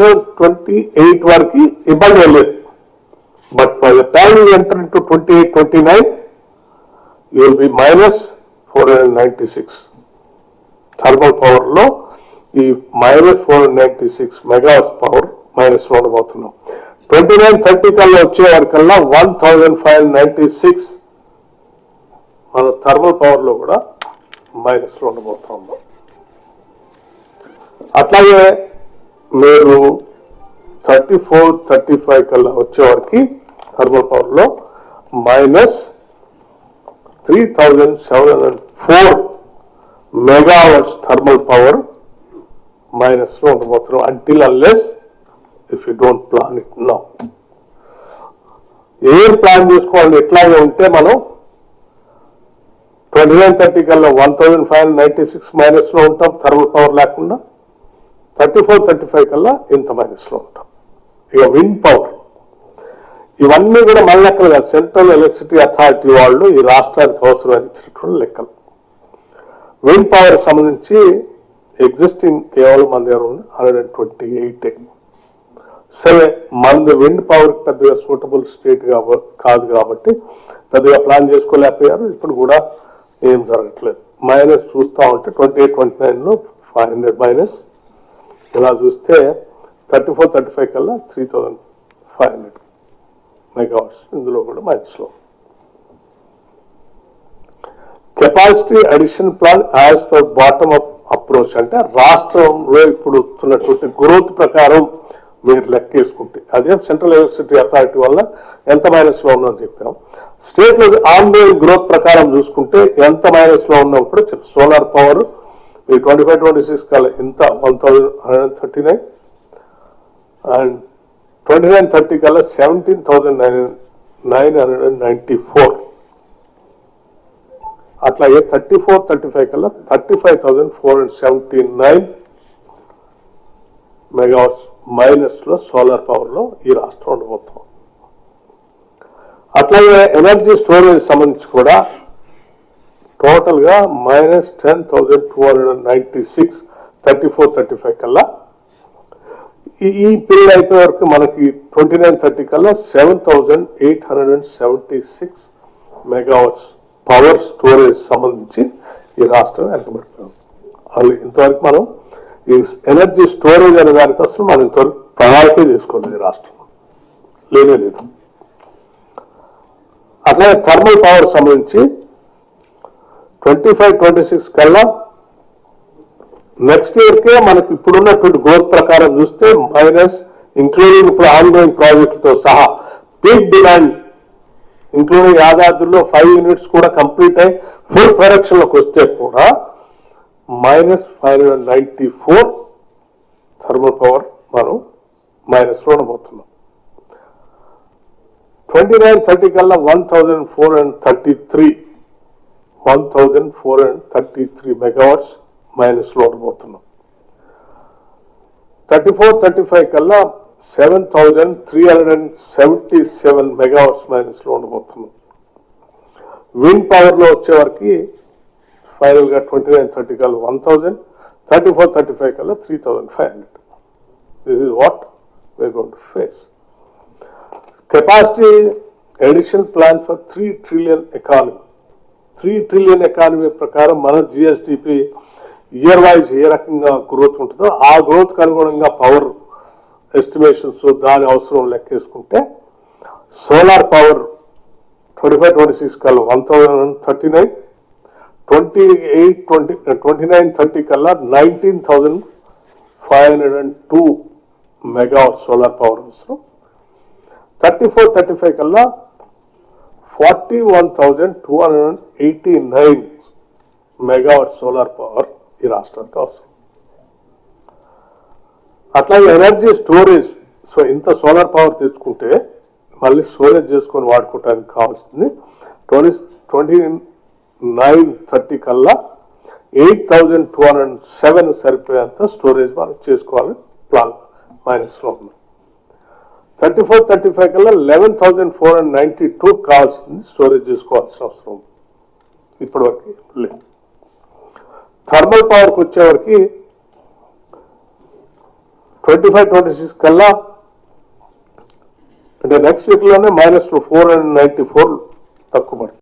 28 వరకు ఇబ్బంది లేదు. But by the time you enter into 28, 29, you will be minus 496. Thermal power లో ఈ మైనస్ 496 మెగావాట్స్ పవర్ మైనస్ లో ఉండబోతున్నాం. 29-30 కల్లా వచ్చే వరకల్లా 1596 మన థర్మల్ పవర్ లో కూడా మైనస్ లో ఉండబోతున్నాం. అట్లాగే మీరు 34-35 కల్లా వచ్చే వరకు థర్మల్ పవర్ లో minus 3704 megawatts thermal power minus లో ఉండబోతున్నాం. Until unless if you don't plan it now. ఏం ప్లాన్ చేసుకోవాలి ఎట్లాగే ఉంటే మనం 29-30 కల్లా 1596 మైనస్ లో ఉంటాం థర్మల్ పవర్ లేకుండా. 34-35 కల్లా ఇంత మైనస్ లో ఉంటాం. ఇక విండ్ పవర్ ఇవన్నీ కూడా మన లెక్కలు కాదు, సెంట్రల్ ఎలక్ట్రిసిటీ అథారిటీ వాళ్ళు ఈ రాష్ట్రానికి అవసరమైనటువంటి లెక్కలు. విండ్ పవర్ సంబంధించి ఎగ్జిస్టింగ్ కేవలం మన దగ్గర ఉంది 128. సరే మన విండ్ పవర్ పెద్దగా సూటబుల్ స్టేట్ కాదు కాబట్టి పెద్దగా ప్లాన్ చేసుకోలేకపోయారు. ఇప్పుడు కూడా ఏం జరగట్లేదు. మైనస్ చూస్తూ ఉంటే 28-29లో 500 మైనస్, ఇలా చూస్తే 34-35 కల్లా 3500 మెగావాట్స్ ఇందులో కూడా మైనస్లో. Capacity addition plan as per bottom up approach అంటే రాష్ట్రంలో ఇప్పుడు వస్తున్నటువంటి గ్రోత్ ప్రకారం మీరు లెక్కేసుకుంటే అదే సెంట్రల్ ఎలక్ట్రిసిటీ అథారిటీ వల్ల ఎంత మైనస్ లో ఉందని చెప్పాం. స్టేట్ లో ఆన్గోయింగ్ గ్రోత్ ప్రకారం చూసుకుంటే ఎంత మైనస్ లో ఉన్నాం కూడా చెప్పి. సోలార్ పవర్ ఈ 25-26 కల్లా ఇంత 1139 అండ్ 29-30 కల్లా 17,994. అట్లాగే 34-35 కల్లా 35,479 మెగావాట్స్ మైనస్ లో సోలార్ పవర్ లో ఈ రాష్ట్రం ఉండబోతాం. అట్లాగే ఎనర్జీ స్టోరేజ్ సంబంధించి కూడా టోటల్ గా మైనస్ 10,296 34-35 కల్లా. ఈ పీరియడ్ అయిపోయే వరకు మనకి 29-30 కల్లా 7,876 మెగావాట్స్ పవర్ స్టోరేజ్ సంబంధించి ఈ రాష్ట్రం వెనకబడుతున్నాం. ఇంతవరకు మనం ఈ ఎనర్జీ స్టోరేజ్ అనే దానికోసం మనం ఇంతవరకు ప్రణాళిక చేసుకోలేదు ఈ రాష్ట్రం, లేదు. అట్లాగే థర్మల్ పవర్ సంబంధించి 25-26 కల్లా నెక్స్ట్ ఇయర్కే మనకు ఇప్పుడున్నటువంటి గ్రోత్ ప్రకారం చూస్తే మైనస్, ఇంక్లూడింగ్ ఇప్పుడు ఆన్గోయింగ్ ప్రాజెక్టుతో సహా పీక్ డిమాండ్ ఇంక్లూడింగ్ యాదాద్రిలో 5 యూనిట్స్ కూడా కంప్లీట్ అయి ఫుల్ ప్రొడక్షన్ లోకి వస్తే కూడా మైనస్ 594 థర్మల్ పవర్ మనం మైనస్ లో ఉండబోతున్నాం. 29-30 కల్లా 1,433 మెగావాట్స్ మైనస్ లో ఉండబోతున్నాం. 34-35 కల్లా 7,377 మెగావాట్స్ మైనస్ లో ఉండబోతున్నాం. విండ్ పవర్ లో వచ్చే వరకు ఫైనల్ గా 29-30 కల్లా 1,000, 34-35 కల్లా 3,500. This is what we're going to face. Capacity edition plan for 3 trillion economy. 3 trillion economy ప్రకారం మన జిఎస్డిపి ఇయర్ వైజ్ ఏ రకంగా గ్రోత్ ఉంటుందో ఆ గ్రోత్ కు అనుగుణంగా పవర్ ఎస్టిమేషన్స్ దాని అవసరం లెక్కేసుకుంటే సోలార్ పవర్ 25-26 కల్లా 1,039, 29-30 కల్లా 19,502 మెగావాట్ సోలార్ పవర్ అవసరం. 34-35 కల్లా 41,289 మెగావాట్ సోలార్ పవర్ ఈ రాష్ట్రానికి అవసరం. అట్లాగే ఎనర్జీ స్టోరేజ్, సో ఇంత సోలార్ పవర్ తెచ్చుకుంటే మళ్ళీ స్టోరేజ్ చేసుకొని వాడుకోవడానికి కావాల్సింది 29-30 కల్లా 8,207 సరిపోయేంత స్టోరేజ్ మనం చేసుకోవాలని ప్లాన్ మైనస్ లో ఉంది. 34-35 కల్లా 11,492 కావాల్సింది స్టోరేజ్ చేసుకోవాల్సిన అవసరం ఇప్పటి వరకు లేదు. థర్మల్ పవర్కి వచ్చేవరకు 25-26 కల్లా అంటే నెక్స్ట్ ఇయర్లోనే -494 తక్కువ పడుతుంది.